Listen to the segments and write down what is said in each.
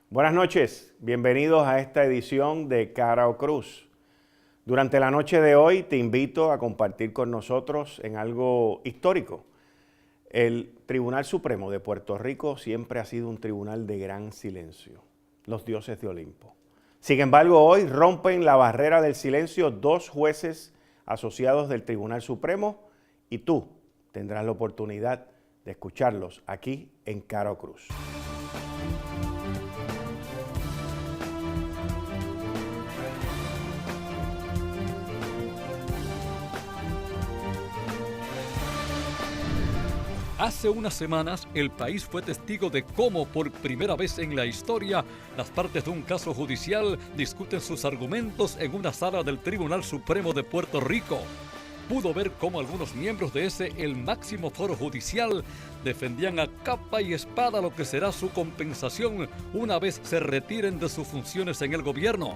Buenas noches, bienvenidos a esta edición de Cara o Cruz. Durante la noche de hoy te invito a compartir con nosotros en algo histórico. El Tribunal Supremo de Puerto Rico siempre ha sido un tribunal de gran silencio, los dioses de Olimpo. Sin embargo, hoy rompen la barrera del silencio dos jueces asociados del Tribunal Supremo y tú tendrás la oportunidad de escucharlos aquí en Cara o Cruz. Hace unas semanas, el país fue testigo de cómo, por primera vez en la historia, las partes de un caso judicial discuten sus argumentos en una sala del Tribunal Supremo de Puerto Rico. Pudo ver cómo algunos miembros de el máximo foro judicial, defendían a capa y espada lo que será su compensación una vez se retiren de sus funciones en el gobierno.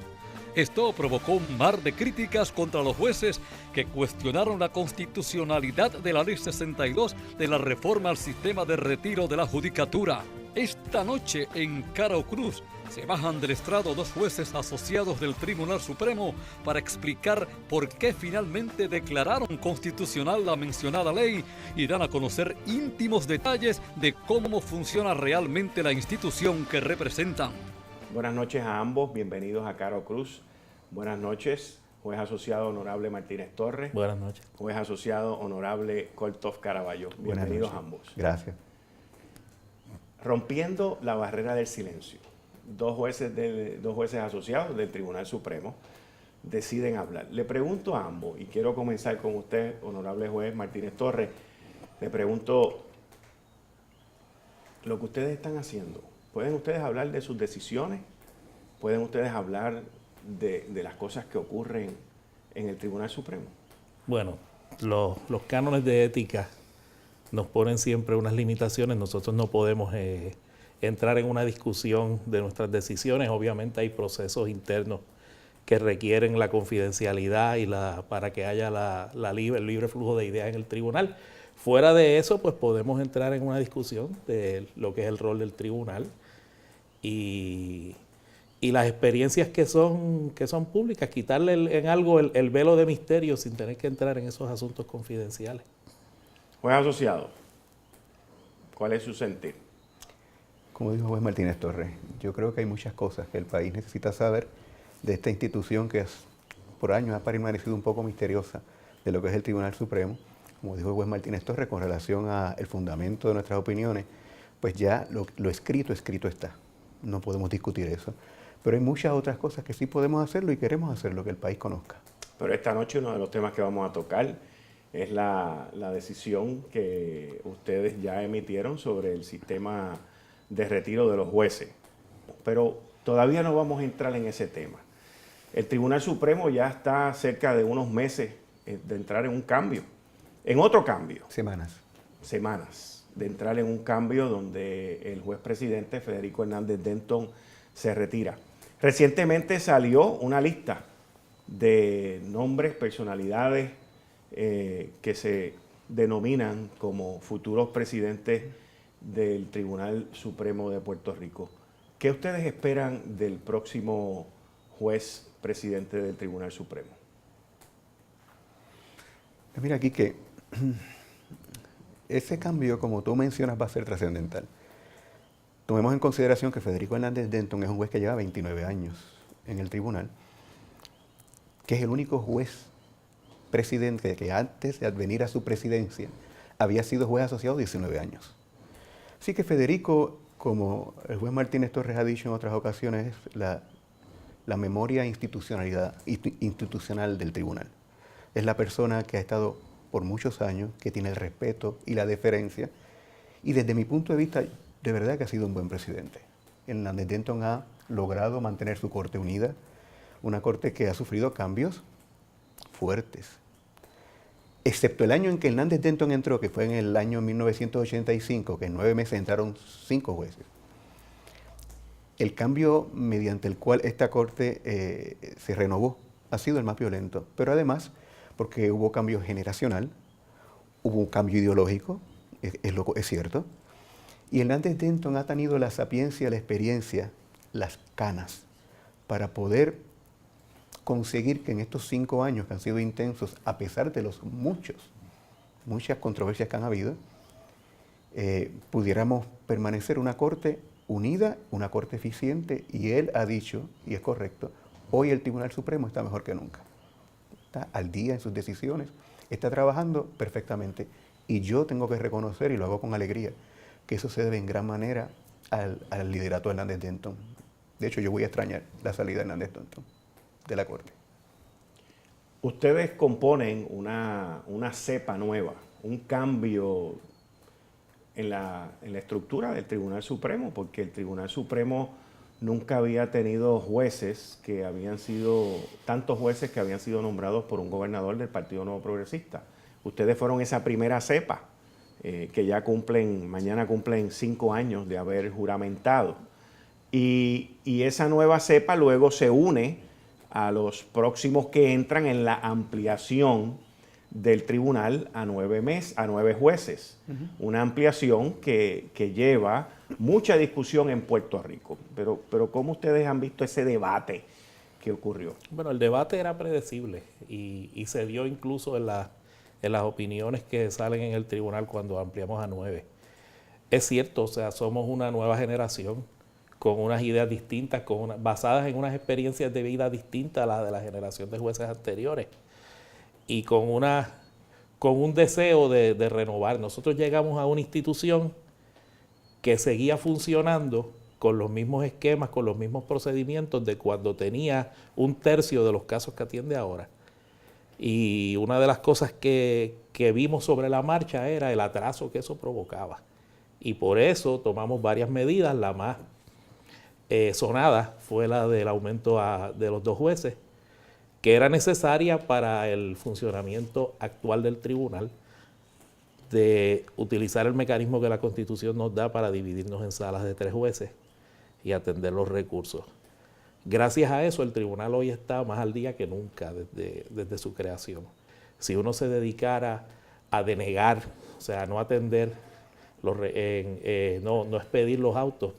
Esto provocó un mar de críticas contra los jueces que cuestionaron la constitucionalidad de la Ley 62 de la reforma al sistema de retiro de la judicatura. Esta noche en Cara o Cruz se bajan del estrado dos jueces asociados del Tribunal Supremo para explicar por qué finalmente declararon constitucional la mencionada ley y dan a conocer íntimos detalles de cómo funciona realmente la institución que representan. Buenas noches a ambos, bienvenidos a Cara o Cruz. Buenas noches, juez asociado honorable Martínez Torres. Buenas noches. Juez asociado honorable Korthoff Caraballo. Bienvenidos ambos. Gracias. Rompiendo la barrera del silencio, dos jueces asociados del Tribunal Supremo deciden hablar. Le pregunto a ambos, y quiero comenzar con usted, honorable juez Martínez Torres, le pregunto lo que ustedes están haciendo. ¿Pueden ustedes hablar de sus decisiones? ¿Pueden ustedes hablar de las cosas que ocurren en el Tribunal Supremo? Bueno, los cánones de ética nos ponen siempre unas limitaciones. Nosotros no podemos entrar en una discusión de nuestras decisiones. Obviamente hay procesos internos que requieren la confidencialidad y para que haya el libre flujo de ideas en el tribunal. Fuera de eso, pues podemos entrar en una discusión de lo que es el rol del tribunal y las experiencias que son públicas, quitarle en algo el velo de misterio sin tener que entrar en esos asuntos confidenciales. Juez asociado, ¿cuál es su sentir? Como dijo juez Martínez Torres, yo creo que hay muchas cosas que el país necesita saber de esta institución que por años ha permanecido un poco misteriosa de lo que es el Tribunal Supremo. Como dijo el juez Martínez Torres, con relación al fundamento de nuestras opiniones, pues ya lo escrito está. No podemos discutir eso. Pero hay muchas otras cosas que sí podemos hacerlo y queremos hacerlo, que el país conozca. Pero esta noche uno de los temas que vamos a tocar es la decisión que ustedes ya emitieron sobre el sistema de retiro de los jueces. Pero todavía no vamos a entrar en ese tema. El Tribunal Supremo ya está cerca de unos meses de entrar en un cambio. En otro cambio. Semanas de entrar en un cambio donde el juez presidente Federico Hernández Denton se retira. Recientemente salió una lista de nombres, personalidades que se denominan como futuros presidentes del Tribunal Supremo de Puerto Rico. ¿Qué ustedes esperan del próximo juez presidente del Tribunal Supremo? Mira aquí que ese cambio, como tú mencionas, va a ser trascendental. Tomemos en consideración que Federico Hernández Denton es un juez que lleva 29 años en el tribunal, que es el único juez presidente que antes de advenir a su presidencia había sido juez asociado 19 años. Así que Federico, como el juez Martínez Torres ha dicho en otras ocasiones, es la memoria institucional del tribunal. Es la persona que ha estado por muchos años, que tiene el respeto y la deferencia, y desde mi punto de vista, de verdad que ha sido un buen presidente. Hernández Denton ha logrado mantener su corte unida, una corte que ha sufrido cambios fuertes. Excepto el año en que Hernández Denton entró, que fue en el año 1985, que en 9 meses entraron 5 jueces. El cambio mediante el cual esta corte se renovó ha sido el más violento, pero además porque hubo cambio generacional, hubo un cambio ideológico, es cierto, y Hernández Denton ha tenido la sapiencia, la experiencia las canas para poder conseguir que en estos 5 años que han sido intensos, a pesar de los muchas controversias que han habido, pudiéramos permanecer una corte unida, una corte eficiente, y él ha dicho, y es correcto, hoy el Tribunal Supremo está mejor que nunca. Está al día en sus decisiones, está trabajando perfectamente. Y yo tengo que reconocer, y lo hago con alegría, que eso se debe en gran manera al liderato de Hernández Denton. De hecho, yo voy a extrañar la salida de Hernández Denton de la Corte. Ustedes componen una cepa nueva, un cambio en la estructura del Tribunal Supremo, porque el Tribunal Supremo nunca había tenido tantos jueces que habían sido nombrados por un gobernador del Partido Nuevo Progresista. Ustedes fueron esa primera cepa que ya mañana cumplen 5 años de haber juramentado. Y esa nueva cepa luego se une a los próximos que entran en la ampliación del tribunal a 9 jueces. Una ampliación que lleva mucha discusión en Puerto Rico. Pero ¿cómo ustedes han visto ese debate que ocurrió? Bueno, el debate era predecible y se dio incluso en las opiniones que salen en el tribunal cuando ampliamos a 9. Es cierto, o sea, somos una nueva generación con unas ideas distintas, basadas en unas experiencias de vida distintas a las de la generación de jueces anteriores y con un deseo de renovar. Nosotros llegamos a una institución que seguía funcionando con los mismos esquemas, con los mismos procedimientos de cuando tenía 1/3 de los casos que atiende ahora. Y una de las cosas que vimos sobre la marcha era el atraso que eso provocaba. Y por eso tomamos varias medidas. La más sonada fue la del aumento de los 2 jueces, que era necesaria para el funcionamiento actual del tribunal, de utilizar el mecanismo que la Constitución nos da para dividirnos en salas de 3 jueces y atender los recursos. Gracias a eso, el tribunal hoy está más al día que nunca desde su creación. Si uno se dedicara a denegar, o sea, no atender, no expedir los autos,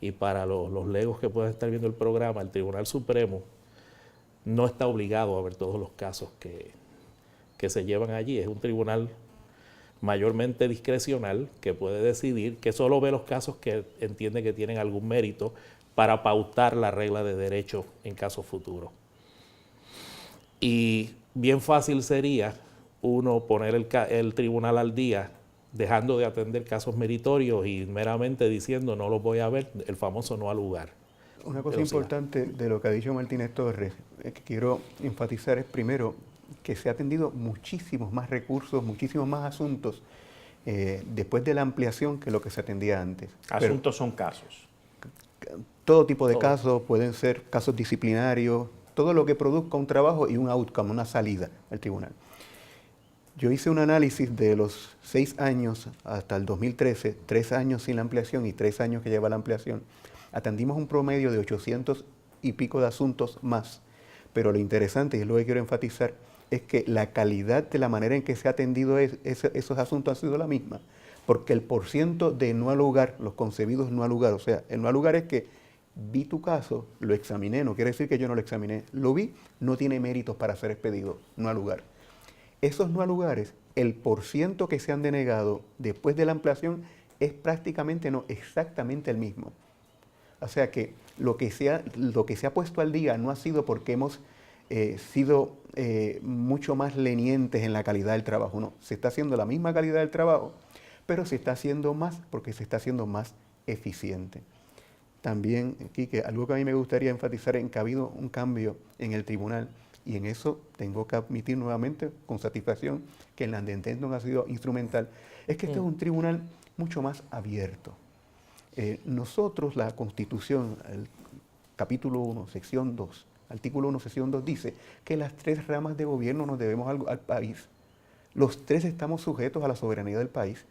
y para los legos que puedan estar viendo el programa, el Tribunal Supremo no está obligado a ver todos los casos que se llevan allí. Es un tribunal mayormente discrecional que puede decidir, que solo ve los casos que entiende que tienen algún mérito para pautar la regla de derecho en casos futuros. Y bien fácil sería uno poner el tribunal al día dejando de atender casos meritorios y meramente diciendo no los voy a ver, el famoso no al lugar. Una cosa importante de lo que ha dicho Martínez Torres, que quiero enfatizar es primero que se ha atendido muchísimos más recursos, muchísimos más asuntos después de la ampliación que lo que se atendía antes. Asuntos son casos. Todo tipo de casos, pueden ser casos disciplinarios, todo lo que produzca un trabajo y un outcome, una salida al tribunal. Yo hice un análisis de los 6 años hasta el 2013, 3 años sin la ampliación y 3 años que lleva la ampliación. Atendimos un promedio de 800 y pico de asuntos más. Pero lo interesante, y es lo que quiero enfatizar, es que la calidad de la manera en que se ha atendido esos asuntos ha sido la misma. Porque el % de no al lugar, los concebidos no al lugar, o sea, el no al lugar es que vi tu caso, lo examiné, no quiere decir que yo no lo examiné, lo vi, no tiene méritos para ser expedido, no al lugar. Esos no al lugares, el % que se han denegado después de la ampliación es prácticamente, no, exactamente el mismo. O sea que lo que se ha puesto al día no ha sido porque hemos sido mucho más lenientes en la calidad del trabajo, no, se está haciendo la misma calidad del trabajo, pero se está haciendo más porque se está haciendo más eficiente. También, Quique, algo que a mí me gustaría enfatizar es que ha habido un cambio en el tribunal y en eso tengo que admitir nuevamente con satisfacción que el Hernández Denton ha sido instrumental. Es que este es un tribunal mucho más abierto. Nosotros, la Constitución, el capítulo 1, sección 2, artículo 1, sección 2, dice que las 3 ramas de gobierno nos debemos al país. Los 3 estamos sujetos a la soberanía del país.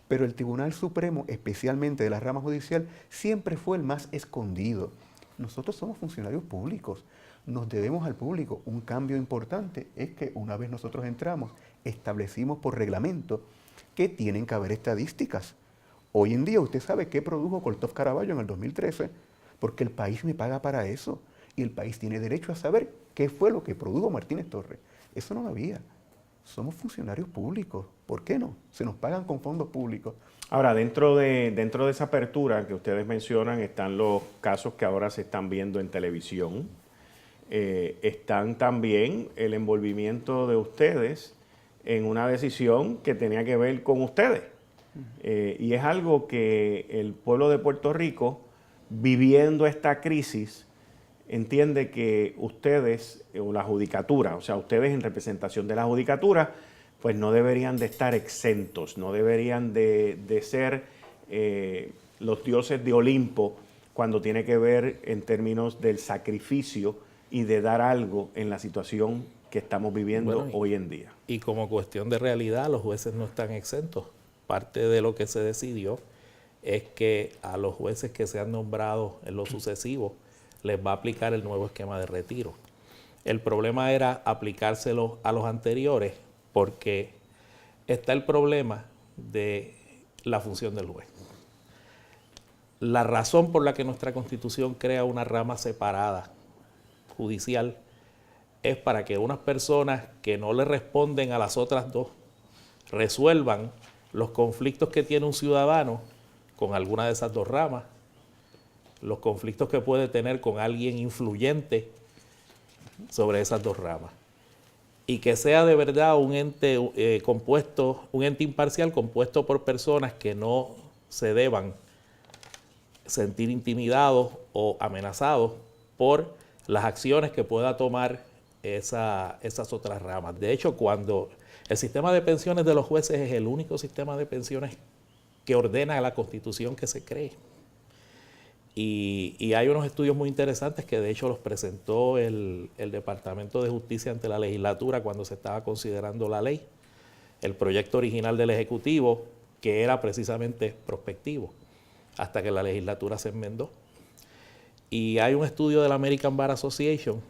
Pero el Tribunal Supremo, especialmente de la rama judicial, siempre fue el más escondido. Nosotros somos funcionarios públicos, nos debemos al público. Un cambio importante es que una vez nosotros entramos, establecimos por reglamento que tienen que haber estadísticas. Hoy en día usted sabe qué produjo Cortov Caraballo en el 2013. porque el país me paga para eso y el país tiene derecho a saber qué fue lo que produjo Martínez Torres. Eso no lo había. Somos funcionarios públicos. ¿Por qué no? Se nos pagan con fondos públicos. Ahora, dentro de esa apertura que ustedes mencionan, están los casos que ahora se están viendo en televisión. Están también el envolvimiento de ustedes en una decisión que tenía que ver con ustedes. Y es algo que el pueblo de Puerto Rico, viviendo esta crisis, entiende que ustedes, o la judicatura, o sea, ustedes en representación de la judicatura, pues no deberían de estar exentos, no deberían de ser los dioses de Olimpo cuando tiene que ver en términos del sacrificio y de dar algo en la situación que estamos viviendo hoy en día. Y como cuestión de realidad, los jueces no están exentos. Parte de lo que se decidió es que a los jueces que sean nombrados en lo sucesivo les va a aplicar el nuevo esquema de retiro. El problema era aplicárselo a los anteriores porque está el problema de la función del juez. La razón por la que nuestra Constitución crea una rama separada judicial es para que unas personas que no le responden a las otras dos resuelvan los conflictos que tiene un ciudadano con alguna de esas dos ramas, los conflictos que puede tener con alguien influyente sobre esas dos ramas. Y que sea de verdad un ente un ente imparcial compuesto por personas que no se deban sentir intimidados o amenazados por las acciones que pueda tomar esas otras ramas. De hecho, cuando el sistema de pensiones de los jueces es el único sistema de pensiones que ordena la Constitución que se cree. Y hay unos estudios muy interesantes que de hecho los presentó el Departamento de Justicia ante la legislatura cuando se estaba considerando la ley. El proyecto original del Ejecutivo, que era precisamente prospectivo, hasta que la legislatura se enmendó. Y hay un estudio de la American Bar Association,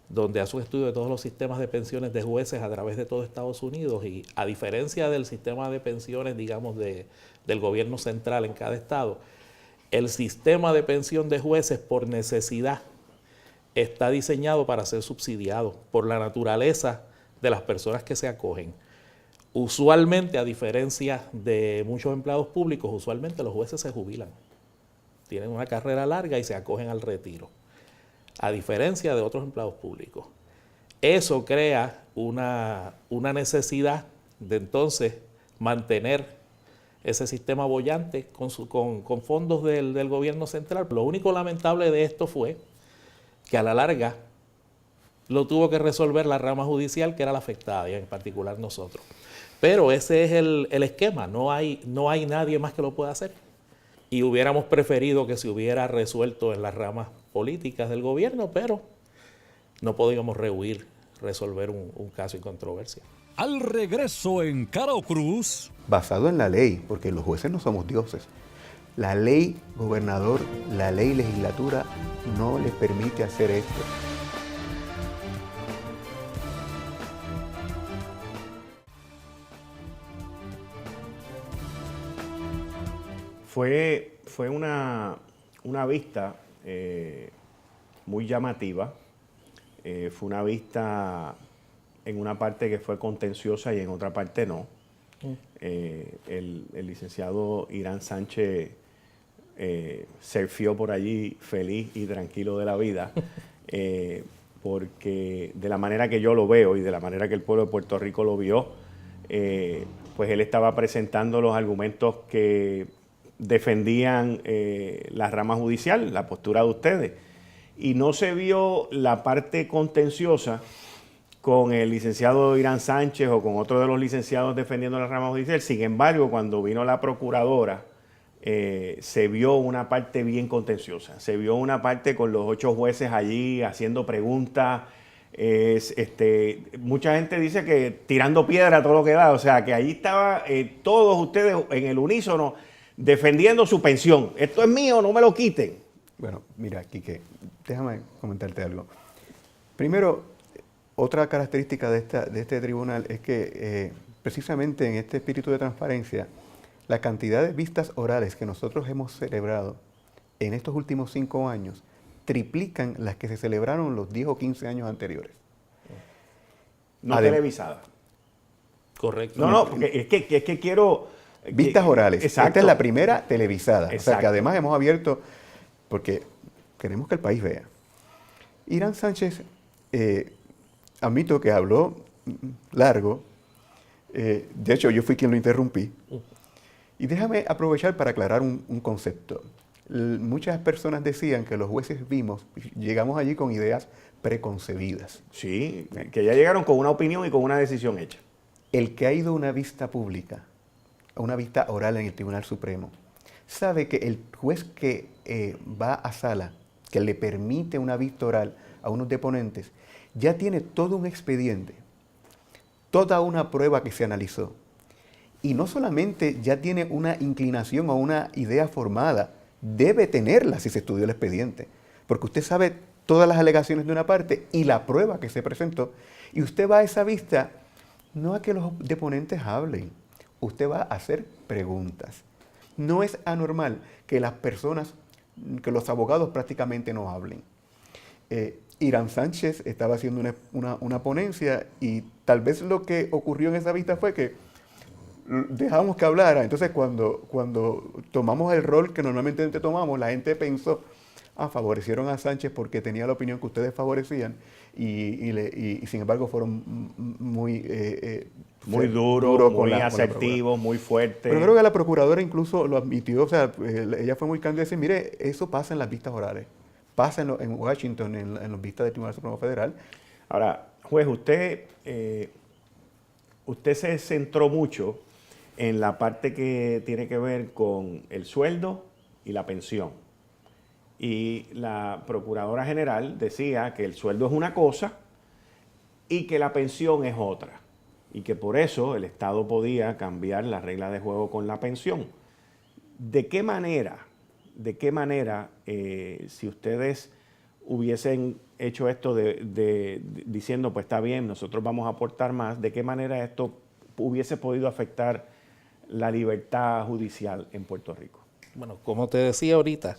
donde hace un estudio de todos los sistemas de pensiones de jueces a través de todo Estados Unidos, y a diferencia del sistema de pensiones, digamos, del gobierno central en cada estado, el sistema de pensión de jueces por necesidad está diseñado para ser subsidiado por la naturaleza de las personas que se acogen. Usualmente, a diferencia de muchos empleados públicos, usualmente los jueces se jubilan. Tienen una carrera larga y se acogen al retiro, a diferencia de otros empleados públicos. Eso crea una necesidad de entonces mantener ese sistema boyante con fondos del gobierno central. Lo único lamentable de esto fue que a la larga lo tuvo que resolver la rama judicial, que era la afectada, y en particular nosotros. Pero ese es el esquema, no hay nadie más que lo pueda hacer. Y hubiéramos preferido que se hubiera resuelto en las ramas políticas del gobierno, pero no podíamos resolver un caso en controversia. Al regreso en Caro Cruz. Basado en la ley, porque los jueces no somos dioses. La ley gobernador, la ley legislatura no les permite hacer esto. Fue una vista muy llamativa. Fue una vista en una parte que fue contenciosa y en otra parte no. El licenciado Irán Sánchez surfió por allí feliz y tranquilo de la vida, porque de la manera que yo lo veo y de la manera que el pueblo de Puerto Rico lo vio, pues él estaba presentando los argumentos que defendían la rama judicial, la postura de ustedes, y no se vio la parte contenciosa con el licenciado Irán Sánchez o con otro de los licenciados defendiendo la rama judicial. Sin embargo, cuando vino la procuradora, se vio una parte bien contenciosa. Se vio una parte con los 8 jueces allí haciendo preguntas. Mucha gente dice que tirando piedra todo lo que da. O sea, que allí estaba todos ustedes en el unísono defendiendo su pensión. Esto es mío, no me lo quiten. Bueno, mira, Quique, déjame comentarte algo. Primero, otra característica de este tribunal es que precisamente en este espíritu de transparencia, la cantidad de vistas orales que nosotros hemos celebrado en estos últimos 5 años triplican las que se celebraron los 10 o 15 años anteriores. No televisada. Correcto. No, porque es que quiero... Vistas orales. Exacto. Esta es la primera televisada. Exacto. O sea que además hemos abierto, porque queremos que el país vea. Irán Sánchez, admito que habló largo. De hecho, yo fui quien lo interrumpí. Y déjame aprovechar para aclarar un concepto. Muchas personas decían que los jueces llegamos allí con ideas preconcebidas. Sí, que ya llegaron con una opinión y con una decisión hecha. El que ha ido a una vista pública, a una vista oral en el Tribunal Supremo, sabe que el juez que va a sala, que le permite una vista oral a unos deponentes, ya tiene todo un expediente, toda una prueba que se analizó. Y no solamente ya tiene una inclinación o una idea formada, debe tenerla si se estudió el expediente, porque usted sabe todas las alegaciones de una parte y la prueba que se presentó, y usted va a esa vista no a que los deponentes hablen, usted va a hacer preguntas. No es anormal que las personas, que los abogados prácticamente no hablen. Irán Sánchez estaba haciendo una ponencia y tal vez lo que ocurrió en esa vista fue que dejamos que hablara. Entonces cuando tomamos el rol que normalmente tomamos, la gente pensó, favorecieron a Sánchez porque tenía la opinión que ustedes favorecían y sin embargo fueron muy duros, muy asertivos, muy fuertes. Pero creo que la procuradora incluso lo admitió, o sea, ella fue muy candida y dice, mire, eso pasa en las vistas orales, pasa en Washington, en las vistas del Tribunal Supremo Federal. Ahora, juez, usted se centró mucho en la parte que tiene que ver con el sueldo y la pensión. Y la Procuradora General decía que el sueldo es una cosa y que la pensión es otra. Y que por eso el Estado podía cambiar las reglas de juego con la pensión. ¿De qué manera, si ustedes hubiesen hecho esto diciendo, pues está bien, nosotros vamos a aportar más, de qué manera esto hubiese podido afectar la libertad judicial en Puerto Rico? Bueno, como te decía ahorita,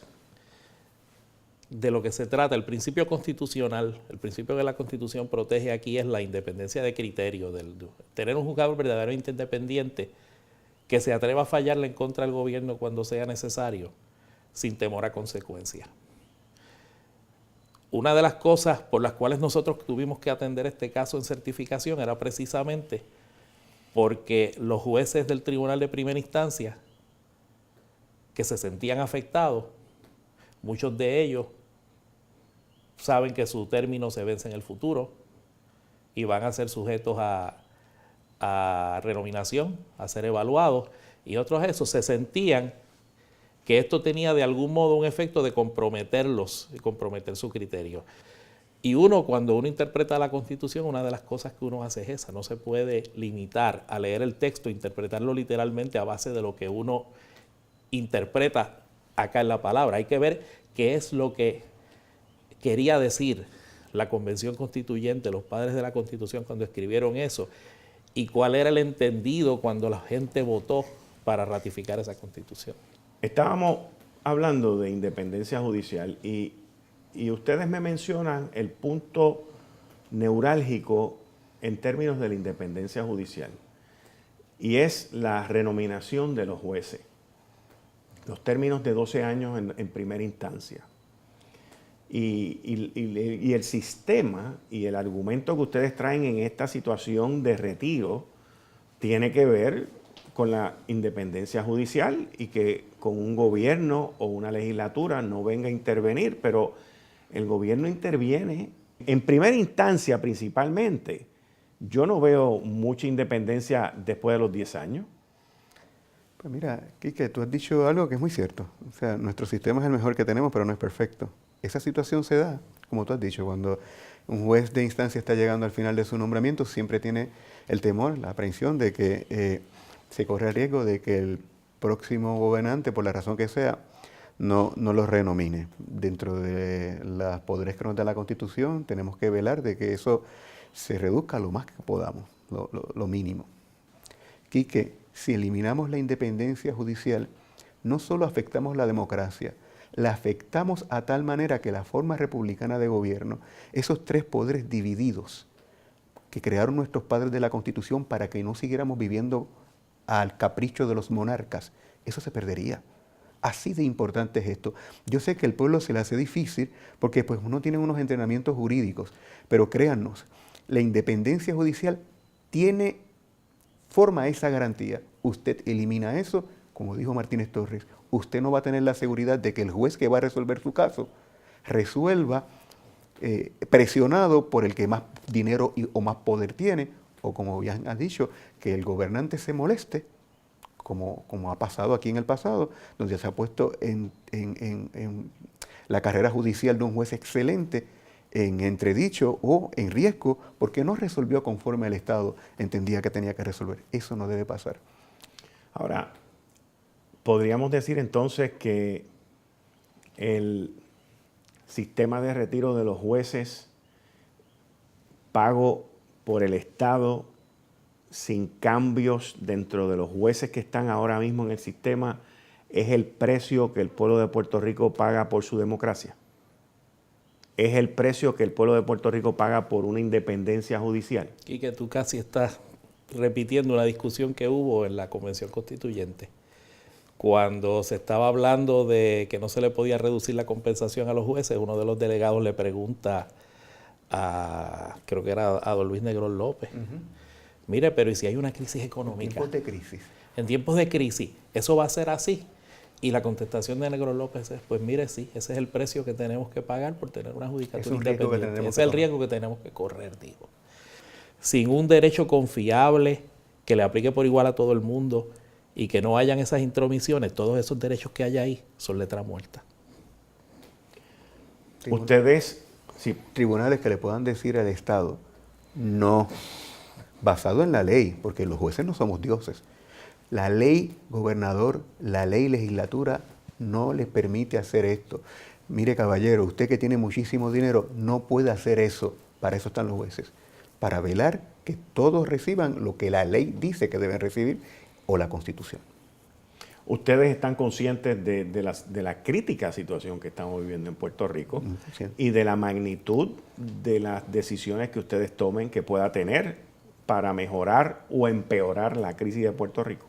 de lo que se trata, el principio constitucional, el principio que la Constitución protege aquí es la independencia de criterio, tener un juzgador verdaderamente independiente que se atreva a fallarle en contra del gobierno cuando sea necesario, sin temor a consecuencias. Una de las cosas por las cuales nosotros tuvimos que atender este caso en certificación era precisamente porque los jueces del Tribunal de Primera Instancia que se sentían afectados, muchos de ellos saben que su término se vence en el futuro y van a ser sujetos a renominación, a ser evaluados, y otros esos se sentían que esto tenía de algún modo un efecto de comprometerlos y comprometer su criterio. Y cuando uno interpreta la Constitución, una de las cosas que uno hace es esa, no se puede limitar a leer el texto, interpretarlo literalmente a base de lo que uno interpreta acá en la palabra. Hay que ver qué es lo que quería decir la Convención Constituyente, los padres de la Constitución cuando escribieron eso, y cuál era el entendido cuando la gente votó para ratificar esa Constitución. Estábamos hablando de independencia judicial y ustedes me mencionan el punto neurálgico en términos de la independencia judicial, y es la renominación de los jueces, los términos de 12 años en primera instancia. Y el sistema y el argumento que ustedes traen en esta situación de retiro tiene que ver con la independencia judicial y que con un gobierno o una legislatura no venga a intervenir, pero el gobierno interviene en primera instancia principalmente. Yo no veo mucha independencia después de los 10 años. Pues mira, Quique, tú has dicho algo que es muy cierto. O sea, nuestro sistema es el mejor que tenemos, pero no es perfecto. Esa situación se da, como tú has dicho, cuando un juez de instancia está llegando al final de su nombramiento, siempre tiene el temor, la aprehensión de que se corre el riesgo de que el próximo gobernante, por la razón que sea, no lo renomine. Dentro de los poderes que nos da la Constitución, tenemos que velar de que eso se reduzca lo más que podamos, lo mínimo. Quique, si eliminamos la independencia judicial, no solo afectamos la democracia, la afectamos a tal manera que la forma republicana de gobierno, esos tres poderes divididos que crearon nuestros padres de la Constitución para que no siguiéramos viviendo al capricho de los monarcas, eso se perdería. Así de importante es esto. Yo sé que el pueblo se le hace difícil porque pues uno tiene unos entrenamientos jurídicos, pero créannos, la independencia judicial forma esa garantía. Usted elimina eso, como dijo Martínez Torres, usted no va a tener la seguridad de que el juez que va a resolver su caso resuelva presionado por el que más dinero o más poder tiene, o como bien has dicho, que el gobernante se moleste, como ha pasado aquí en el pasado, donde se ha puesto en la carrera judicial de un juez excelente en entredicho o en riesgo porque no resolvió conforme el Estado entendía que tenía que resolver. Eso no debe pasar. Ahora, podríamos decir entonces que el sistema de retiro de los jueces pago por el Estado sin cambios dentro de los jueces que están ahora mismo en el sistema es el precio que el pueblo de Puerto Rico paga por su democracia. Es el precio que el pueblo de Puerto Rico paga por una independencia judicial. Y que tú casi estás repitiendo una discusión que hubo en la Convención Constituyente, cuando se estaba hablando de que no se le podía reducir la compensación a los jueces. Uno de los delegados le pregunta creo que era a don Luis Negrón López, mire, pero ¿y si hay una crisis económica? En tiempos de crisis. En tiempos de crisis, ¿eso va a ser así? Y la contestación de Negrón López es, pues mire, sí, ese es el precio que tenemos que pagar por tener una judicatura independiente. Ese es el riesgo que tenemos que correr, digo. Sin un derecho confiable que le aplique por igual a todo el mundo y que no hayan esas intromisiones, todos esos derechos que hay ahí son letra muerta. Ustedes, sí. Tribunales que le puedan decir al Estado, no, basado en la ley, porque los jueces no somos dioses. La ley gobernador, la ley legislatura no les permite hacer esto. Mire, caballero, usted que tiene muchísimo dinero no puede hacer eso. Para eso están los jueces, para velar que todos reciban lo que la ley dice que deben recibir o la Constitución. Ustedes están conscientes de la crítica situación que estamos viviendo en Puerto Rico y de la magnitud de las decisiones que ustedes tomen que pueda tener para mejorar o empeorar la crisis de Puerto Rico.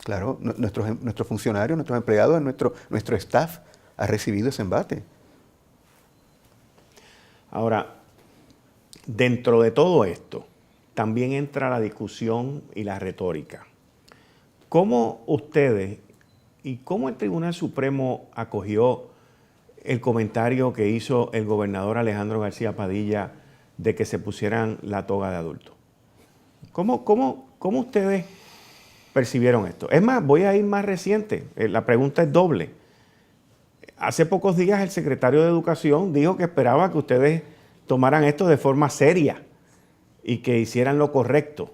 Claro, nuestros funcionarios, nuestros empleados, nuestro staff ha recibido ese embate. Ahora, dentro de todo esto, también entra la discusión y la retórica. ¿Cómo ustedes y cómo el Tribunal Supremo acogió el comentario que hizo el gobernador Alejandro García Padilla de que se pusieran la toga de adulto? ¿Cómo ustedes percibieron esto? Es más, voy a ir más reciente. La pregunta es doble. Hace pocos días el secretario de Educación dijo que esperaba que ustedes tomaran esto de forma seria y que hicieran lo correcto.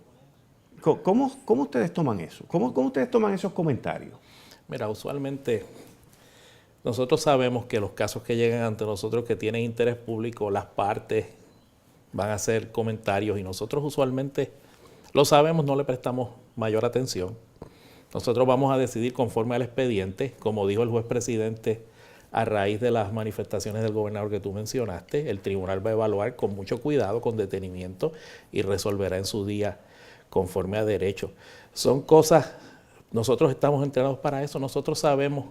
¿Cómo ustedes toman eso? ¿Cómo ustedes toman esos comentarios? Mira, usualmente nosotros sabemos que los casos que llegan ante nosotros que tienen interés público, las partes van a hacer comentarios y nosotros usualmente lo sabemos, no le prestamos mayor atención. Nosotros vamos a decidir conforme al expediente, como dijo el juez presidente a raíz de las manifestaciones del gobernador que tú mencionaste. El tribunal va a evaluar con mucho cuidado, con detenimiento y resolverá en su día conforme a derecho. Son cosas, nosotros estamos entrenados para eso, nosotros sabemos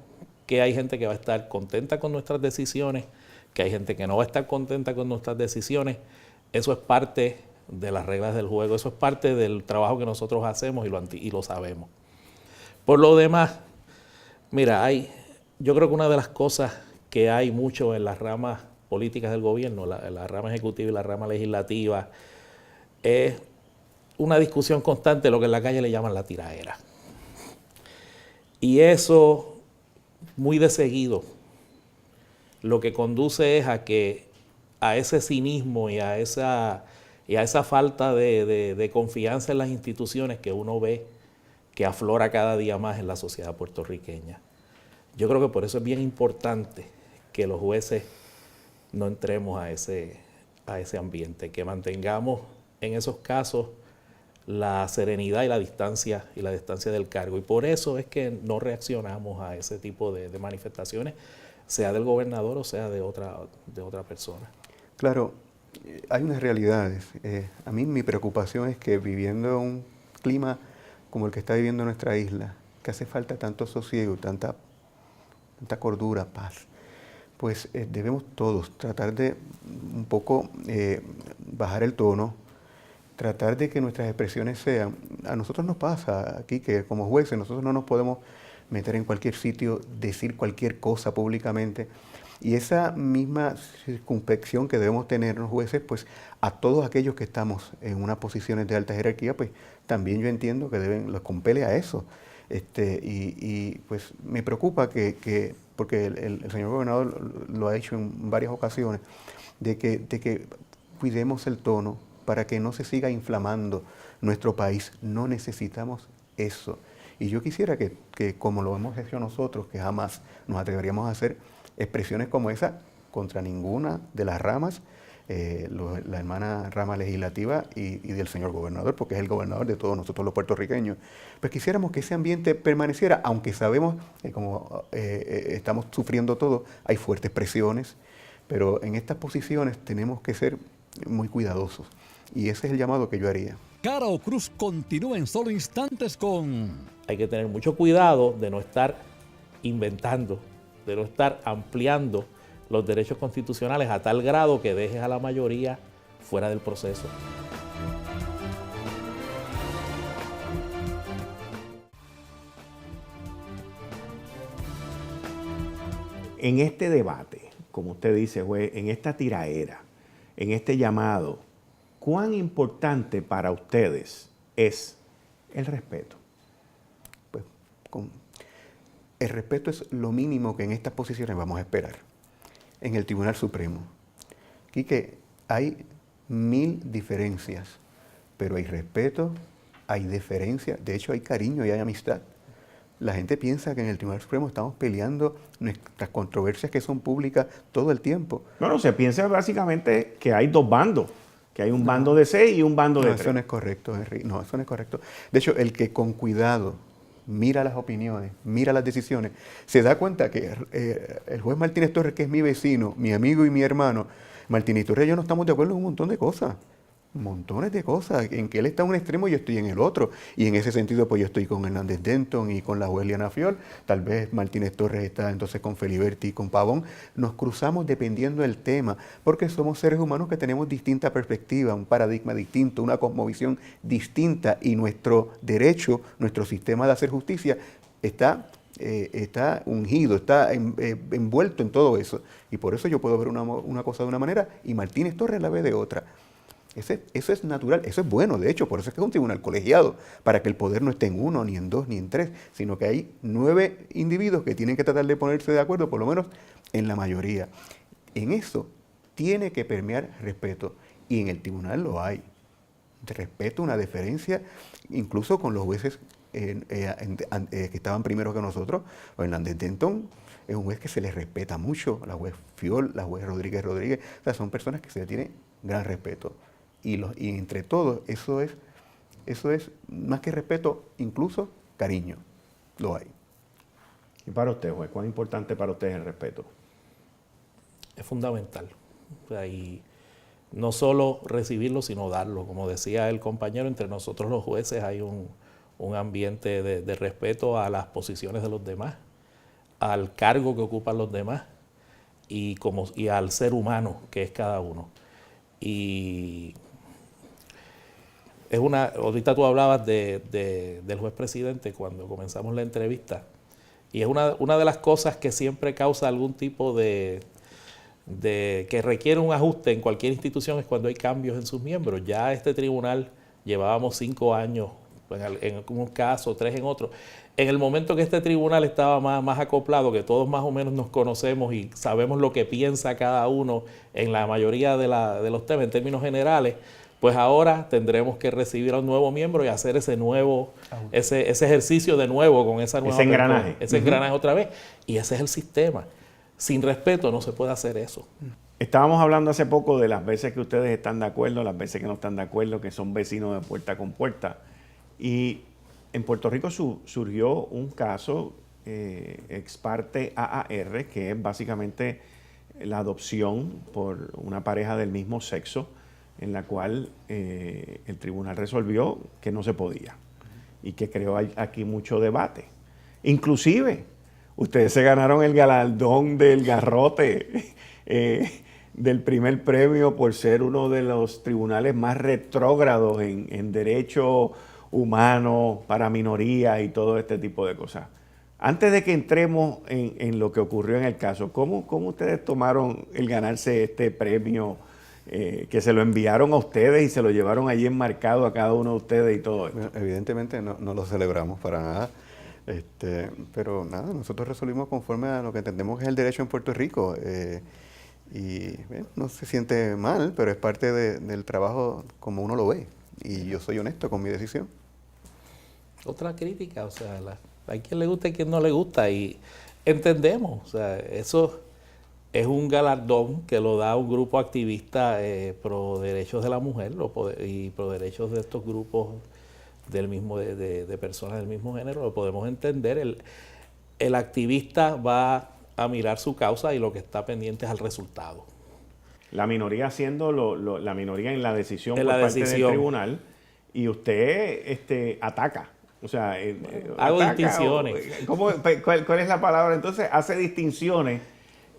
que hay gente que va a estar contenta con nuestras decisiones, que hay gente que no va a estar contenta con nuestras decisiones. Eso es parte de las reglas del juego, eso es parte del trabajo que nosotros hacemos y lo sabemos. Por lo demás, mira, yo creo que una de las cosas que hay mucho en las ramas políticas del gobierno, la rama ejecutiva y la rama legislativa, es una discusión constante, lo que en la calle le llaman la tiraera. Y eso, muy de seguido, lo que conduce es a ese cinismo y a esa falta de confianza en las instituciones que uno ve que aflora cada día más en la sociedad puertorriqueña. Yo creo que por eso es bien importante que los jueces no entremos a ese ambiente, que mantengamos en esos casos la serenidad y la distancia del cargo. Y por eso es que no reaccionamos a ese tipo de manifestaciones, sea del gobernador o sea de otra persona. Claro, hay unas realidades. A mí mi preocupación es que viviendo un clima como el que está viviendo nuestra isla, que hace falta tanto sosiego, tanta cordura, paz, pues debemos todos tratar de un poco bajar el tono, tratar de que nuestras expresiones sean... A nosotros nos pasa aquí que como jueces nosotros no nos podemos meter en cualquier sitio, decir cualquier cosa públicamente. Y esa misma circunspección que debemos tener los jueces, pues a todos aquellos que estamos en unas posiciones de alta jerarquía, pues también yo entiendo que los compele a eso. Y pues me preocupa porque el señor gobernador lo ha hecho en varias ocasiones, de que cuidemos el tono para que no se siga inflamando nuestro país. No necesitamos eso. Y yo quisiera que como lo hemos hecho nosotros, que jamás nos atreveríamos a hacer expresiones como esa contra ninguna de las ramas, la hermana rama legislativa y del señor gobernador, porque es el gobernador de todos nosotros los puertorriqueños. Pues quisiéramos que ese ambiente permaneciera, aunque sabemos que como estamos sufriendo todo, hay fuertes presiones, pero en estas posiciones tenemos que ser muy cuidadosos. Y ese es el llamado que yo haría. Cara o Cruz continúa en solo instantes con... Hay que tener mucho cuidado de no estar inventando, de no estar ampliando los derechos constitucionales a tal grado que dejes a la mayoría fuera del proceso. En este debate, como usted dice, juez, en esta tiraera, en este llamado, ¿cuán importante para ustedes es el respeto? Pues el respeto es lo mínimo que en estas posiciones vamos a esperar. En el Tribunal Supremo. Quique, hay 1000 diferencias, pero hay respeto, hay deferencia, de hecho hay cariño y hay amistad. La gente piensa que en el Tribunal Supremo estamos peleando nuestras controversias que son públicas todo el tiempo. Bueno, se piensa básicamente que hay dos bandos, que hay un bando de 6 y un bando de 3. Eso no es correcto, Henry. No, eso no es correcto. De hecho, el que con cuidado mira las opiniones, mira las decisiones, se da cuenta que el juez Martínez Torres, que es mi vecino, mi amigo y mi hermano, Martínez Torres y yo no estamos de acuerdo en un montón de cosas. Montones de cosas, en que él está en un extremo y yo estoy en el otro. Y en ese sentido, pues yo estoy con Hernández Denton y con la juez Liana Fiol. Tal vez Martínez Torres está entonces con Feliberti y con Pavón. Nos cruzamos dependiendo del tema, porque somos seres humanos que tenemos distinta perspectiva, un paradigma distinto, una cosmovisión distinta, y nuestro derecho, nuestro sistema de hacer justicia está ungido, está envuelto en todo eso. Y por eso yo puedo ver una cosa de una manera y Martínez Torres la ve de otra. Eso es natural, eso es bueno, de hecho, por eso es que es un tribunal colegiado, para que el poder no esté en 1, ni en 2, ni en 3, sino que hay 9 individuos que tienen que tratar de ponerse de acuerdo, por lo menos en la mayoría. En eso tiene que permear respeto, y en el tribunal lo hay. Respeto, una deferencia, incluso con los jueces que estaban primero que nosotros. Hernández Denton es un juez que se les respeta mucho, la juez Fiol, la juez Rodríguez, o sea, son personas que se les tiene gran respeto. Y entre todos, eso es más que respeto, incluso cariño. Lo hay. ¿Y para usted, juez, cuán importante para usted es el respeto? Es fundamental. O sea, y no solo recibirlo, sino darlo. Como decía el compañero, entre nosotros los jueces hay un ambiente de respeto a las posiciones de los demás, al cargo que ocupan los demás y al ser humano que es cada uno. Y ahorita tú hablabas del juez presidente cuando comenzamos la entrevista, y es una de las cosas que siempre causa algún tipo de que requiere un ajuste en cualquier institución es cuando hay cambios en sus miembros. Ya este tribunal llevábamos 5 años en un caso, 3 en otro. En el momento que este tribunal estaba más acoplado, que todos más o menos nos conocemos y sabemos lo que piensa cada uno en la mayoría de los temas, en términos generales, pues ahora tendremos que recibir a un nuevo miembro y hacer ese ejercicio de nuevo con esa nueva engranaje. Ese engranaje otra vez. Y ese es el sistema. Sin respeto no se puede hacer eso. Estábamos hablando hace poco de las veces que ustedes están de acuerdo, las veces que no están de acuerdo, que son vecinos de puerta con puerta. Y en Puerto Rico surgió un caso ex parte AAR, que es básicamente la adopción por una pareja del mismo sexo, en la cual el tribunal resolvió que no se podía y que creó aquí mucho debate. Inclusive, ustedes se ganaron el galardón del garrote del primer premio por ser uno de los tribunales más retrógrados en derecho humano para minorías y todo este tipo de cosas. Antes de que entremos en lo que ocurrió en el caso, ¿cómo ustedes tomaron el ganarse este premio que se lo enviaron a ustedes y se lo llevaron allí enmarcado a cada uno de ustedes y todo esto? Bueno, evidentemente no lo celebramos para nada, pero nada, nosotros resolvimos conforme a lo que entendemos que es el derecho en Puerto Rico. Y bueno, no se siente mal, pero es parte del trabajo como uno lo ve. Y yo soy honesto con mi decisión. Otra crítica, o sea, hay quien le gusta y quien no le gusta, y entendemos, o sea, eso es un galardón que lo da un grupo activista pro derechos de la mujer y pro derechos de estos grupos del mismo de personas del mismo género, lo podemos entender. El activista va a mirar su causa y lo que está pendiente es al resultado. La minoría siendo la minoría en la decisión en por la parte decisión. del tribunal, y usted ataca. O sea, hago ataca, distinciones. ¿Cuál es la palabra? Entonces, hace distinciones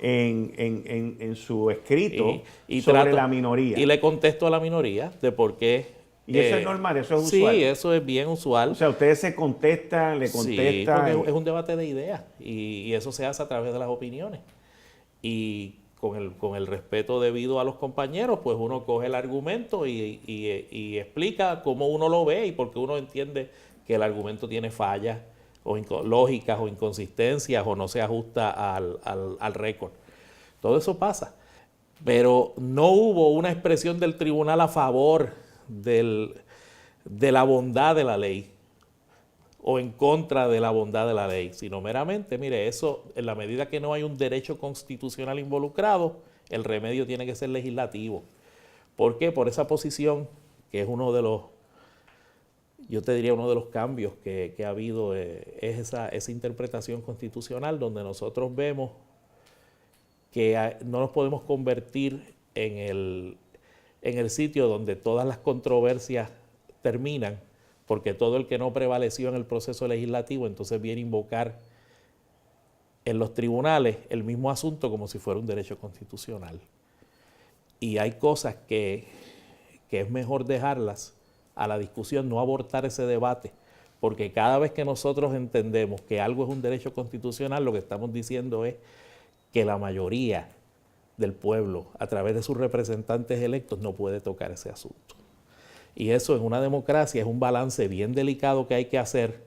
en su escrito y sobre la minoría. Y le contesto a la minoría de por qué. Y eso es normal, eso es usual. Sí, eso es bien usual. O sea, ustedes se contestan, le contestan. Sí, porque es un debate de ideas y eso se hace a través de las opiniones. Y con el respeto debido a los compañeros, pues uno coge el argumento y explica cómo uno lo ve y por qué uno entiende que el argumento tiene fallas o lógicas o inconsistencias o no se ajusta al récord. Todo eso pasa. Pero no hubo una expresión del tribunal a favor de la bondad de la ley o en contra de la bondad de la ley, sino meramente, mire, eso, en la medida que no hay un derecho constitucional involucrado, el remedio tiene que ser legislativo. ¿Por qué? Por esa posición, que es uno de los, yo te diría uno de los cambios que ha habido, es esa interpretación constitucional donde nosotros vemos que no nos podemos convertir en el sitio donde todas las controversias terminan, porque todo el que no prevaleció en el proceso legislativo entonces viene a invocar en los tribunales el mismo asunto como si fuera un derecho constitucional. Y hay cosas que es mejor dejarlas a la discusión, no abortar ese debate, porque cada vez que nosotros entendemos que algo es un derecho constitucional, lo que estamos diciendo es que la mayoría del pueblo, a través de sus representantes electos, no puede tocar ese asunto. Y eso en una democracia es un balance bien delicado que hay que hacer,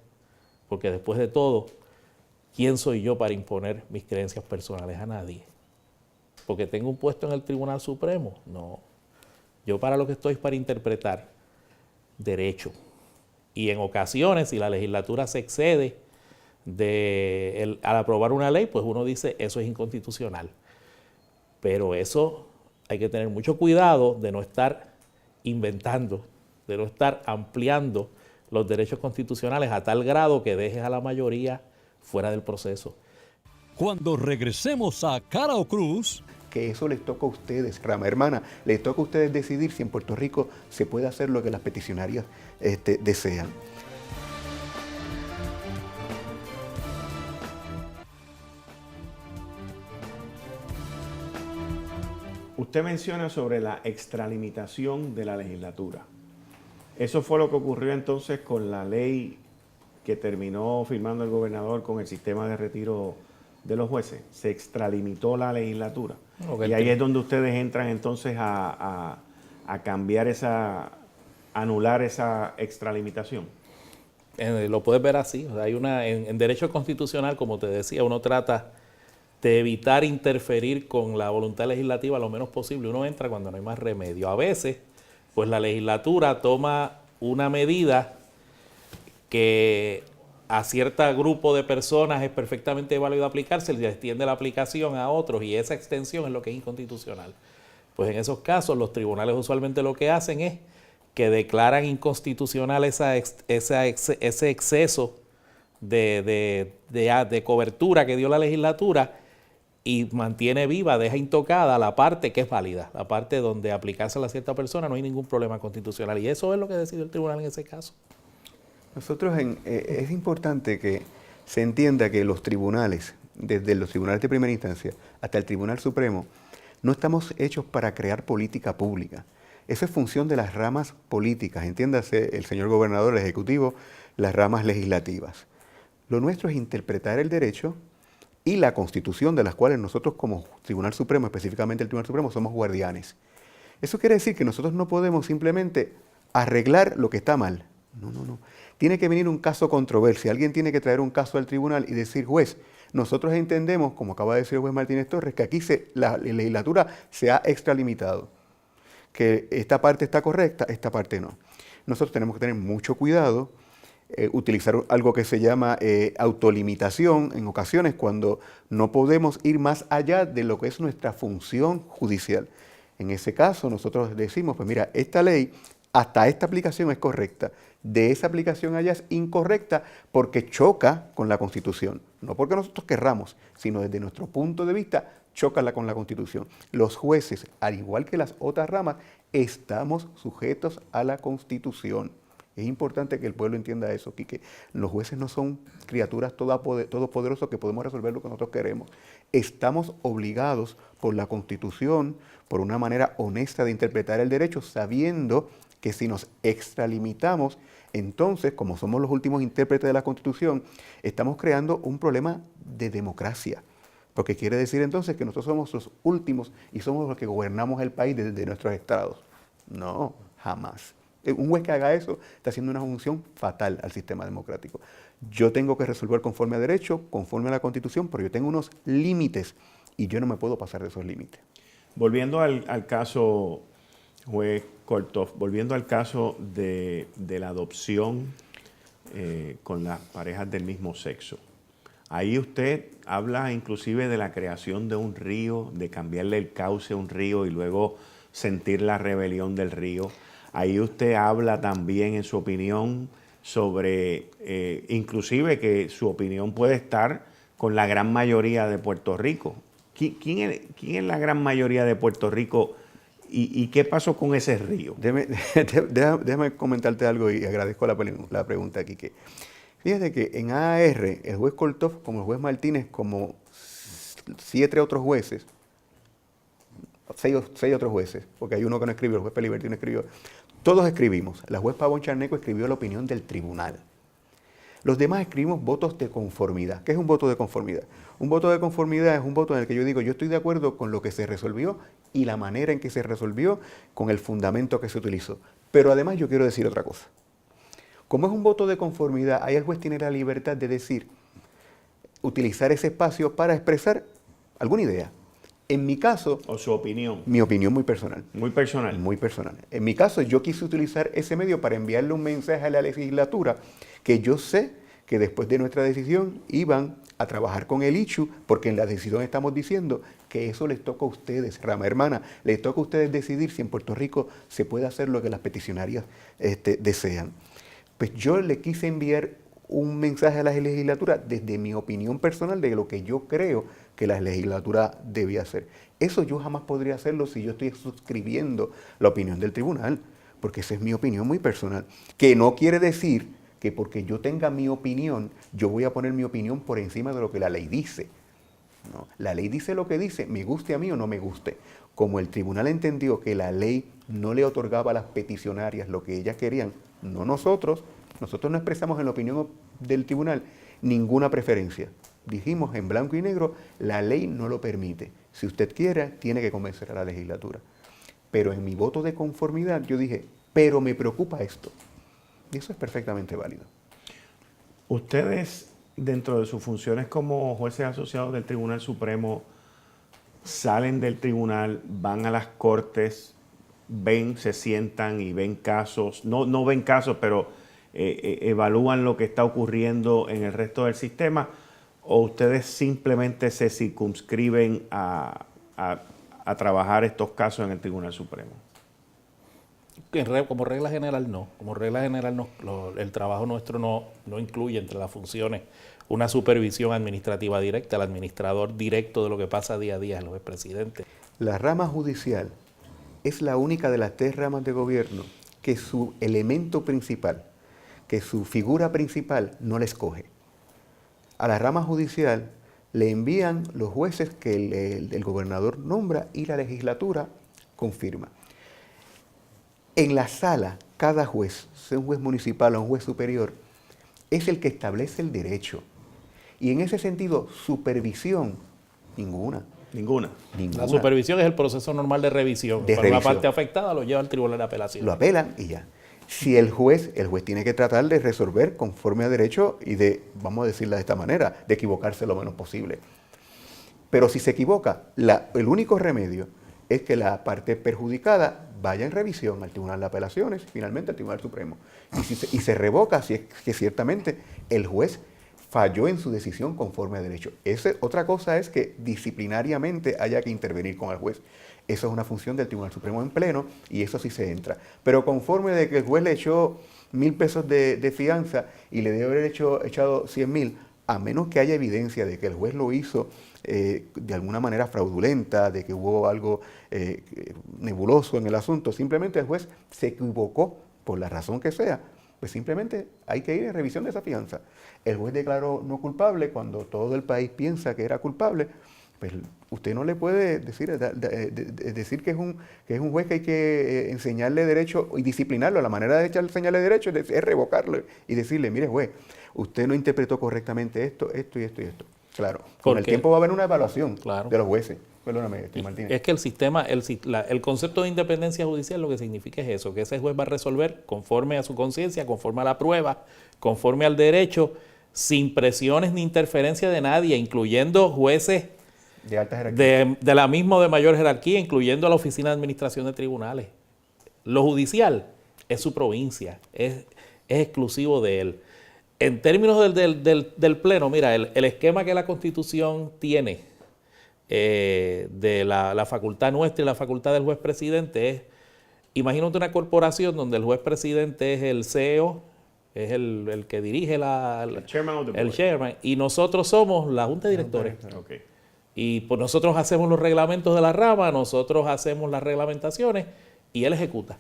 porque después de todo, ¿quién soy yo para imponer mis creencias personales a nadie? ¿Porque tengo un puesto en el Tribunal Supremo? No. Yo para lo que estoy es para interpretar derecho. Y en ocasiones, si la legislatura se excede al aprobar una ley, pues uno dice, eso es inconstitucional. Pero eso hay que tener mucho cuidado de no estar inventando, de no estar ampliando los derechos constitucionales a tal grado que dejes a la mayoría fuera del proceso. Cuando regresemos a Cara o Cruz, Que eso les toca a ustedes, rama hermana, les toca a ustedes decidir si en Puerto Rico se puede hacer lo que las peticionarias desean. Usted menciona sobre la extralimitación de la legislatura. Eso fue lo que ocurrió entonces con la ley que terminó firmando el gobernador con el sistema de retiro de los jueces. Se extralimitó la legislatura. Y ahí es donde ustedes entran entonces a cambiar anular esa extralimitación. Lo puedes ver así. O sea, hay en derecho constitucional, como te decía, uno trata de evitar interferir con la voluntad legislativa lo menos posible. Uno entra cuando no hay más remedio. A veces, pues la legislatura toma una medida que a cierto grupo de personas es perfectamente válido aplicarse, le extiende la aplicación a otros y esa extensión es lo que es inconstitucional. Pues en esos casos los tribunales usualmente lo que hacen es que declaran inconstitucional ese exceso de cobertura que dio la legislatura y mantiene viva, deja intocada la parte que es válida, la parte donde aplicarse a cierta persona no hay ningún problema constitucional. Y eso es lo que decidió el tribunal en ese caso. Nosotros es importante que se entienda que los tribunales, desde los tribunales de primera instancia hasta el Tribunal Supremo, no estamos hechos para crear política pública. Eso es función de las ramas políticas, entiéndase el señor gobernador, el ejecutivo, las ramas legislativas. Lo nuestro es interpretar el derecho y la Constitución, de las cuales nosotros como Tribunal Supremo, específicamente el Tribunal Supremo, somos guardianes. Eso quiere decir que nosotros no podemos simplemente arreglar lo que está mal. No. Tiene que venir un caso controversia. Alguien tiene que traer un caso al tribunal y decir, juez, nosotros entendemos, como acaba de decir el juez Martínez Torres, que aquí la legislatura se ha extralimitado, que esta parte está correcta, esta parte no. Nosotros tenemos que tener mucho cuidado, utilizar algo que se llama autolimitación en ocasiones cuando no podemos ir más allá de lo que es nuestra función judicial. En ese caso nosotros decimos, pues mira, esta ley hasta esta aplicación es correcta, de esa aplicación allá es incorrecta porque choca con la Constitución. No porque nosotros querramos, sino desde nuestro punto de vista choca con la Constitución. Los jueces, al igual que las otras ramas, estamos sujetos a la Constitución. Es importante que el pueblo entienda eso, que los jueces no son criaturas todopoderosas que podemos resolver lo que nosotros queremos. Estamos obligados por la Constitución, por una manera honesta de interpretar el derecho, sabiendo que si nos extralimitamos, entonces, como somos los últimos intérpretes de la Constitución, estamos creando un problema de democracia. Porque quiere decir entonces que nosotros somos los últimos y somos los que gobernamos el país desde nuestros estados. No, jamás. Un juez que haga eso está haciendo una función fatal al sistema democrático. Yo tengo que resolver conforme a derecho, conforme a la Constitución, pero yo tengo unos límites y yo no me puedo pasar de esos límites. Volviendo al caso, juez Korthoff, volviendo al caso de la adopción con las parejas del mismo sexo. Ahí usted habla inclusive de la creación de un río, de cambiarle el cauce a un río y luego sentir la rebelión del río. Ahí usted habla también en su opinión sobre, inclusive que su opinión puede estar con la gran mayoría de Puerto Rico. ¿Quién es la gran mayoría de Puerto Rico y qué pasó con ese río? Déjame comentarte algo y agradezco la pregunta, Quique. Fíjate que en AAR, el juez Korthoff, como el juez Martínez, como 7 otros jueces, 6 otros jueces, porque hay uno que no escribió, el juez Peliberti no escribió, todos escribimos. La juez Pavón Charneco escribió la opinión del tribunal. Los demás escribimos votos de conformidad. ¿Qué es un voto de conformidad? Un voto de conformidad es un voto en el que yo digo, yo estoy de acuerdo con lo que se resolvió y la manera en que se resolvió, con el fundamento que se utilizó. Pero además yo quiero decir otra cosa. Como es un voto de conformidad, ahí el juez tiene la libertad de decir, utilizar ese espacio para expresar alguna idea. En mi caso... ¿O su opinión? Mi opinión muy personal. Muy personal. Muy personal. En mi caso, yo quise utilizar ese medio para enviarle un mensaje a la legislatura que yo sé que después de nuestra decisión iban a trabajar con el ICHU, porque en la decisión estamos diciendo que eso les toca a ustedes, rama hermana, les toca a ustedes decidir si en Puerto Rico se puede hacer lo que las peticionarias desean. Pues yo le quise enviar un mensaje a la legislatura desde mi opinión personal de lo que yo creo que la legislatura debía hacer. Eso yo jamás podría hacerlo si yo estoy suscribiendo la opinión del tribunal, porque esa es mi opinión muy personal. Que no quiere decir que porque yo tenga mi opinión, yo voy a poner mi opinión por encima de lo que la ley dice. No, la ley dice lo que dice, me guste a mí o no me guste. Como el tribunal entendió que la ley no le otorgaba a las peticionarias lo que ellas querían, no nosotros no expresamos en la opinión del tribunal ninguna preferencia. Dijimos en blanco y negro, la ley no lo permite. Si usted quiere, tiene que convencer a la legislatura. Pero en mi voto de conformidad yo dije, pero me preocupa esto. Y eso es perfectamente válido. Ustedes, dentro de sus funciones como jueces asociados del Tribunal Supremo, salen del tribunal, van a las cortes, ven, se sientan y ven casos, no ven casos, pero evalúan lo que está ocurriendo en el resto del sistema, o ustedes simplemente se circunscriben a trabajar estos casos en el Tribunal Supremo. Como regla general no. Como regla general no, el trabajo nuestro no incluye entre las funciones una supervisión administrativa directa, el administrador directo de lo que pasa día a día es el juez presidente. La rama judicial es la única de las 3 ramas de gobierno que su elemento principal, que su figura principal no la escoge. A la rama judicial le envían los jueces que el gobernador nombra y la legislatura confirma. En la sala, cada juez, sea un juez municipal o un juez superior, es el que establece el derecho. Y en ese sentido, supervisión, ninguna. La supervisión es el proceso normal de revisión. Para una parte afectada lo lleva al tribunal de apelación. Lo apelan y ya. Si el juez tiene que tratar de resolver conforme a derecho y de, vamos a decirlo de esta manera, de equivocarse lo menos posible. Pero si se equivoca, el único remedio es que la parte perjudicada vaya en revisión al Tribunal de Apelaciones, finalmente al Tribunal Supremo. Y se revoca si es que ciertamente el juez falló en su decisión conforme a derecho. Otra cosa es que disciplinariamente haya que intervenir con el juez. Eso es una función del Tribunal Supremo en pleno y eso sí se entra. Pero conforme de que el juez le echó 1,000 pesos de fianza y le debe haber echado 100,000, a menos que haya evidencia de que el juez lo hizo de alguna manera fraudulenta, de que hubo algo nebuloso en el asunto, simplemente el juez se equivocó por la razón que sea, pues simplemente hay que ir en revisión de esa fianza. El juez declaró no culpable cuando todo el país piensa que era culpable, pues usted no le puede decir que es un juez que hay que enseñarle derecho y disciplinarlo. La manera de enseñarle derecho es revocarlo y decirle, mire juez, usted no interpretó correctamente esto y esto y esto. Claro, con el tiempo va a haber una evaluación de los jueces. Perdóname, Martínez. Es que el concepto de independencia judicial lo que significa es eso, que ese juez va a resolver conforme a su conciencia, conforme a la prueba, conforme al derecho, sin presiones ni interferencia de nadie, incluyendo jueces de alta jerarquía. De la misma o de mayor jerarquía, incluyendo a la Oficina de Administración de Tribunales. Lo judicial es su provincia, es exclusivo de él. En términos del Pleno, mira, el esquema que la Constitución tiene de la facultad nuestra y la facultad del juez presidente es, imagínate una corporación donde el juez presidente es el CEO, es el que dirige el chairman, y nosotros somos la junta de directores. Okay. Y pues nosotros hacemos los reglamentos de la rama, nosotros hacemos las reglamentaciones y él ejecuta.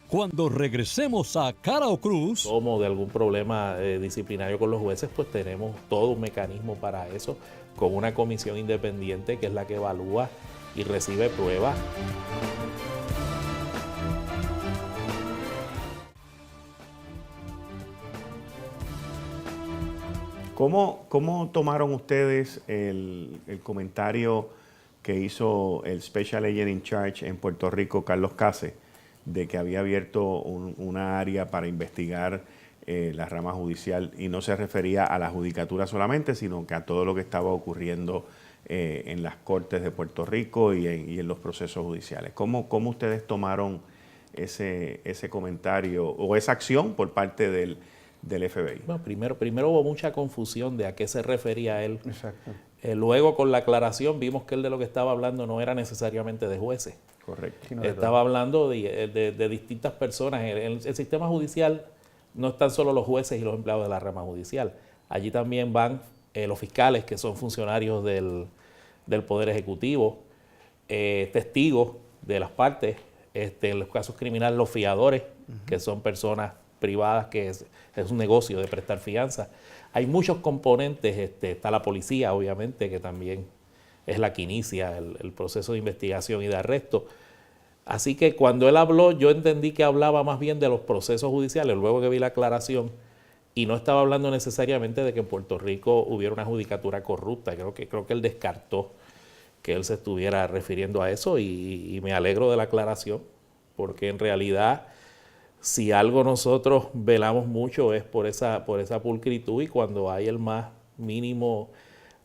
Cuando regresemos a Cara o Cruz, somos de algún problema disciplinario con los jueces, pues tenemos todo un mecanismo para eso, con una comisión independiente que es la que evalúa y recibe pruebas. ¿Cómo tomaron ustedes el comentario que hizo el Special Agent in Charge en Puerto Rico, Carlos Case, de que había abierto una área para investigar la rama judicial y no se refería a la judicatura solamente, sino que a todo lo que estaba ocurriendo en las cortes de Puerto Rico y en los procesos judiciales? ¿Cómo ustedes tomaron ese comentario o esa acción por parte del FBI? Bueno, primero hubo mucha confusión de a qué se refería él. Exacto. Luego, con la aclaración, vimos que él de lo que estaba hablando no era necesariamente de jueces. Correcto. Estaba hablando de distintas personas. El sistema judicial no están solo los jueces y los empleados de la rama judicial. Allí también van los fiscales, que son funcionarios del Poder Ejecutivo, testigos de las partes, en los casos criminales, los fiadores, que son personas privadas, que es un negocio de prestar fianza. Hay muchos componentes, está la policía, obviamente, que también es la que inicia el proceso de investigación y de arresto. Así que cuando él habló, yo entendí que hablaba más bien de los procesos judiciales, luego que vi la aclaración, y no estaba hablando necesariamente de que en Puerto Rico hubiera una judicatura corrupta. Creo que él descartó que él se estuviera refiriendo a eso y me alegro de la aclaración, porque en realidad, si algo nosotros velamos mucho es por esa pulcritud, y cuando hay el más mínimo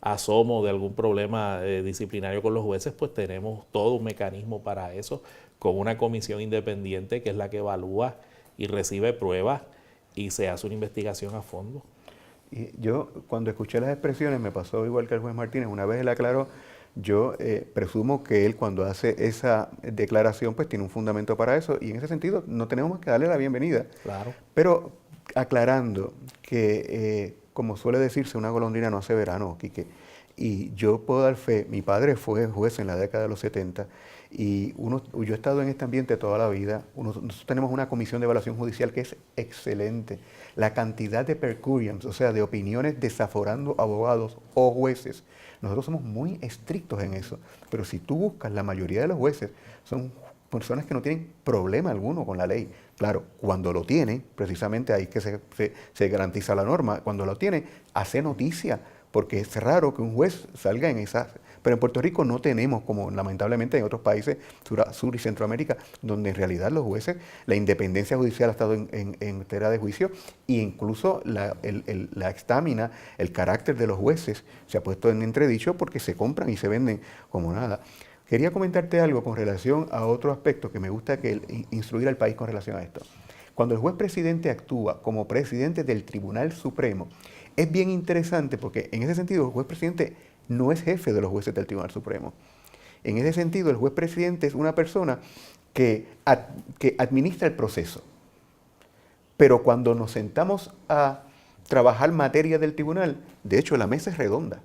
asomo de algún problema disciplinario con los jueces, pues tenemos todo un mecanismo para eso, con una comisión independiente que es la que evalúa y recibe pruebas y se hace una investigación a fondo. Y yo, cuando escuché las expresiones, me pasó igual que el juez Martínez. Una vez él aclaró Yo presumo que él cuando hace esa declaración pues tiene un fundamento para eso y en ese sentido no tenemos más que darle la bienvenida. Claro. Pero aclarando que, como suele decirse, una golondrina no hace verano, Quique, y yo puedo dar fe, mi padre fue juez en la década de los 70 y yo he estado en este ambiente toda la vida. Nosotros tenemos una comisión de evaluación judicial que es excelente. La cantidad de per curiams, o sea, de opiniones desaforando abogados o jueces, nosotros somos muy estrictos en eso. Pero si tú buscas, la mayoría de los jueces son personas que no tienen problema alguno con la ley. Claro, cuando lo tienen, precisamente ahí que se garantiza la norma, cuando lo tienen, hace noticia, porque es raro que un juez salga en esas. Pero en Puerto Rico no tenemos, como lamentablemente en otros países, Sur y Centroamérica, donde en realidad los jueces, la independencia judicial ha estado en tela de juicio e incluso la estamina, el carácter de los jueces se ha puesto en entredicho porque se compran y se venden como nada. Quería comentarte algo con relación a otro aspecto que me gusta instruir al país con relación a esto. Cuando el juez presidente actúa como presidente del Tribunal Supremo, es bien interesante porque en ese sentido el juez presidente no es jefe de los jueces del Tribunal Supremo. En ese sentido el juez presidente es una persona que administra el proceso. Pero cuando nos sentamos a trabajar materia del tribunal, de hecho la mesa es redonda,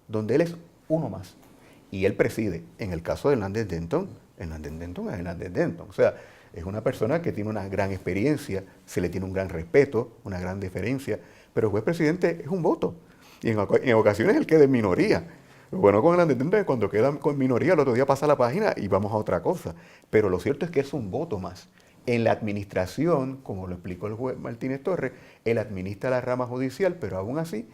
donde él es uno más. Y él preside. En el caso de Hernández Denton es Hernández Denton. O sea, es una persona que tiene una gran experiencia, se le tiene un gran respeto, una gran deferencia, pero el juez presidente es un voto. Y en ocasiones él queda en minoría. Lo bueno con Hernández Denton es que cuando queda con minoría, el otro día pasa la página y vamos a otra cosa. Pero lo cierto es que es un voto más. En la administración, como lo explicó el juez Martínez Torres, él administra la rama judicial, pero aún así,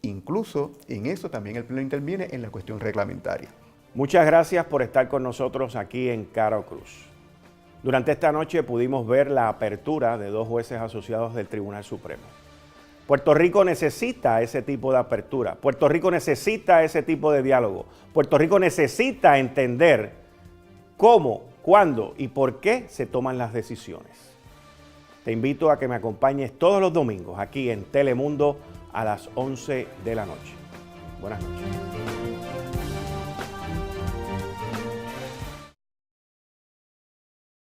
incluso en eso también el Pleno interviene en la cuestión reglamentaria. Muchas gracias por estar con nosotros aquí en Caro Cruz. Durante esta noche pudimos ver la apertura de 2 jueces asociados del Tribunal Supremo. Puerto Rico necesita ese tipo de apertura. Puerto Rico necesita ese tipo de diálogo. Puerto Rico necesita entender cómo, cuándo y por qué se toman las decisiones. Te invito a que me acompañes todos los domingos aquí en Telemundo a las 11 de la noche. Buenas noches.